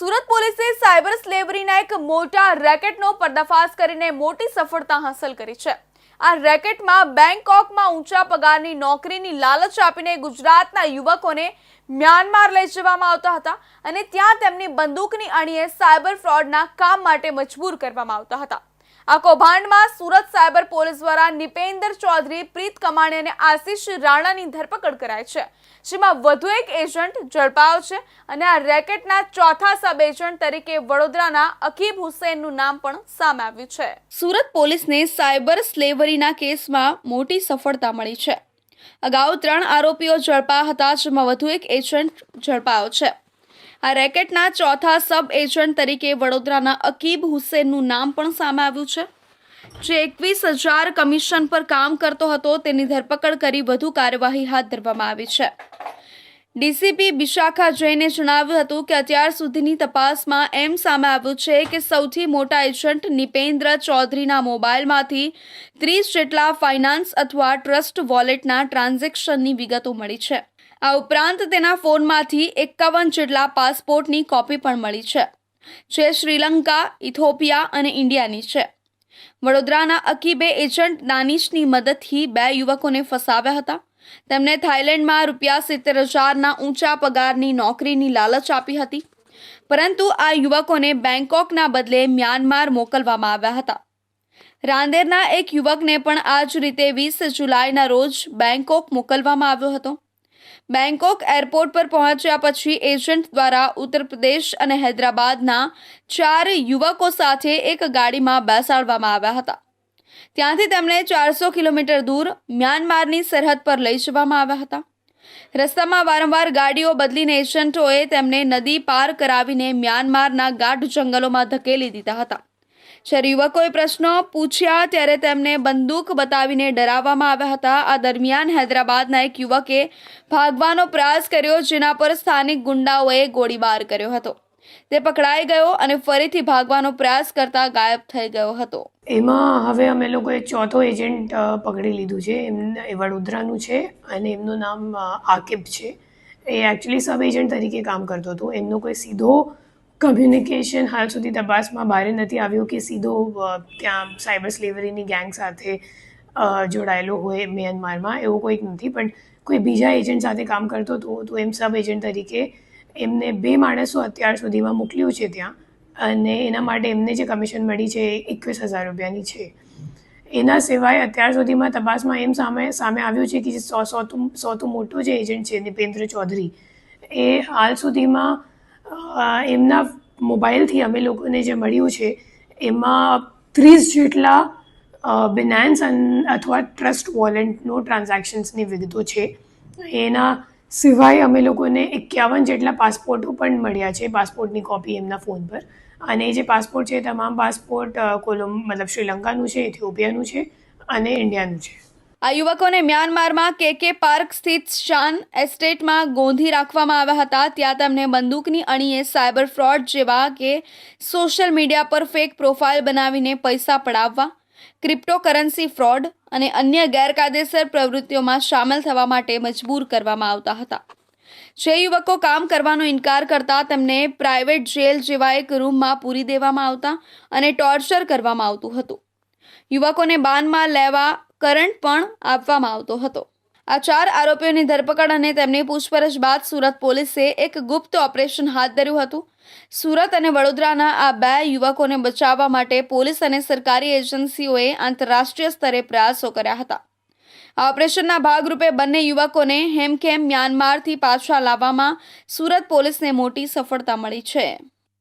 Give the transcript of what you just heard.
સુરત પોલીસે સાયબર સ્લેવરીના એક મોટા રેકેટનો પર્દાફાશ કરીને મોટી સફળતા હાંસલ કરી છે। આ રેકેટમાં બેંકોકમાં ઊંચા પગારની નોકરીની લાલચ આપીને ગુજરાતના યુવકોને મ્યાનમાર લઈ જવામાં આવતા હતા અને ત્યાં તેમની બંદૂકની અણીએ સાયબર ફ્રોડના કામ માટે મજબૂર કરવામાં આવતા હતા। આ કૌભાંડમાં સુરત સાયબર પોલીસ દ્વારા નિપેન્દર ચૌધરી, પ્રીત કમાણી અને આશિષ રાણાની ધરપકડ કરાઈ છે, જેમાં વધુ એક એજન્ટ ઝડપાયો છે અને આ રેકેટના ચોથા સબ એજન્ટ તરીકે વડોદરાના અકીબ હુસૈનનું નામ પણ સામે આવ્યું છે। સુરત પોલીસને સાયબર સ્લેવરીના કેસમાં મોટી સફળતા મળી છે। અગાઉ 3 આરોપીઓ ઝડપાયા હતા, જેમાં વધુ એક એજન્ટ ઝડપાયો છે। આ રેકેટના ચોથા સબ એજન્ટ તરીકે વડોદરાના અકીબ હુસૈનનું નામ પણ સામે આવ્યું છે, જે 21,000 કમિશન પર કામ કરતો હતો। તેની ધરપકડ કરી વધુ કાર્યવાહી હાથ ધરવામાં આવી છે। ડીસીપી વિશાખા જૈને જણાવ્યું હતું કે અત્યાર સુધીની તપાસમાં એમ સામે આવ્યું છે કે સૌથી મોટા એજન્ટ નિપેન્દ્ર ચૌધરીના મોબાઈલમાંથી 30 જેટલા ફાઇનાન્સ અથવા ટ્રસ્ટ વોલેટના ટ્રાન્ઝેક્શનની વિગતો મળી છે। આ ઉપરાંત તેના ફોનમાંથી 51 જેટલા પાસપોર્ટની કોપી પણ મળી છે, જે શ્રીલંકા, ઇથોપિયા અને ઇન્ડિયાની છે। વડોદરાના અકીબે એજન્ટ દાનિશની મદદથી 2 યુવકોને ફસાવ્યા હતા। તેમને થાઇલેન્ડમાં ₹70,000ના ઊંચા પગારની નોકરીની લાલચ આપી હતી, પરંતુ આ યુવકોને બેંકોકના બદલે મ્યાનમાર મોકલવામાં આવ્યા હતા। રાંદેરના એક યુવકને પણ આ જ રીતે 20 જુલાઈના રોજ બેંકોક મોકલવામાં આવ્યો હતો। બેંકોક એરપોર્ટ પર પહોંચ્યા પછી એજન્ટ દ્વારા ઉત્તર પ્રદેશ અને હૈદરાબાદના 4 યુવકો સાથે એક ગાડીમાં બેસાડવામાં આવ્યા હતા। ત્યાંથી તેમને 400 કિલોમીટર દૂર મ્યાનમારની સરહદ પર લઈ જવામાં આવ્યા હતા। રસ્તામાં વારંવાર ગાડીઓ બદલીને એજન્ટોએ તેમને નદી પાર કરાવીને મ્યાનમારના ગાઢ જંગલોમાં ધકેલી દીધા હતા। જ્યારે યુવકોએ પ્રશ્નો પૂછ્યા ત્યારે તેમને બંદૂક બતાવીને ડરાવવામાં આવ્યા હતા। આ દરમિયાન હૈદરાબાદના એક યુવકે ભાગવાનો પ્રયાસ કર્યો, જેના પર સ્થાનિક ગુંડાઓએ ગોળીબાર કર્યો હતો। તે પકડાઈ ગયો અને ફરીથી ભાગવાનો પ્રયાસ કરતા ગાયબ થઈ ગયો હતો। એમાં હવે અમે લોકોએ ચોથો એજન્ટ પકડી લીધું છે। એ વડોદરાનું છે અને એમનું નામ આકિબ છે। એ એકચ્યુઅલી સબ એજન્ટ તરીકે કામ કરતો હતો। એમનો કોઈ સીધો કમ્યુનિકેશન હાલ સુધી તપાસમાં બહાર નથી આવ્યો કે સીધો ત્યાં સાયબર સ્લેવરીની ગેંગ સાથે જોડાયેલો હોય મ્યાનમારમાં, એવું કોઈક નથી। પણ કોઈ બીજા એજન્ટ સાથે કામ કરતો હતો, તો એમ સબ એજન્ટ તરીકે એમને 2 માણસો અત્યાર સુધીમાં મોકલ્યું છે ત્યાં, અને એના માટે એમને જે કમિશન મળી છે એ 21,000 રૂપિયાની છે। એના સિવાય અત્યાર સુધીમાં તપાસમાં એમ સામે આવ્યું છે કે જે સૌથી મોટો જે એજન્ટ છે નિપેન્દ્ર ચૌધરી, એ હાલ સુધીમાં એમના મોબાઈલથી અમે લોકોને જે મળ્યું છે એમાં 30 જેટલા બિનાન્સ અથવા ટ્રસ્ટ વોલેટનો ટ્રાન્ઝેક્શન્સની વિગતો છે। એના સિવાય અમે લોકોને 51 જેટલા પાસપોર્ટો પણ મળ્યા છે, પાસપોર્ટની કોપી એમના ફોન પર। અને એ જે પાસપોર્ટ છે, તમામ પાસપોર્ટ શ્રીલંકાનું છે, ઇથિયોપિયાનું છે અને ઇન્ડિયાનું છે। આ યુવકોને મ્યાનમારમાં કે પાર્ક સ્થિત શાન એસ્ટેટમાં ગોંધી રાખવામાં આવ્યા હતા। ત્યાં તેમને બંદૂકની અણીએ સાયબર ફ્રોડ જેવા કે સોશિયલ મીડિયા પર ફેક પ્રોફાઇલ બનાવીને પૈસા પડાવવા, ક્રિપ્ટોકરન્સી ફ્રોડ અને અન્ય ગેરકાયદેસર પ્રવૃત્તિઓમાં સામેલ થવા માટે મજબૂર કરવામાં આવતા હતા। જે યુવકો કામ કરવાનો ઇનકાર કરતા તેમને પ્રાઇવેટ જેલ જેવા એક રૂમમાં પૂરી દેવામાં આવતા અને ટોર્ચર કરવામાં આવતું હતું। યુવકોને બાનમાં લેવા કરંટ પણ આપવામાં આવતો હતો। આ 4 આરોપીઓની ધરપકડ અને તેમની પૂછપરછ બાદ સુરત પોલીસે એક ગુપ્ત ઓપરેશન હાથ ધર્યું હતું। સુરત અને વડોદરાના આ 2 યુવકોને બચાવવા માટે પોલીસ અને સરકારી એજન્સીઓએ આંતરરાષ્ટ્રીય સ્તરે પ્રયાસો કર્યા હતા। આ ઓપરેશનના ભાગરૂપે બંને યુવકોને હેમખેમ મ્યાનમારથી પાછા લાવવામાં સુરત પોલીસને મોટી સફળતા મળી છે।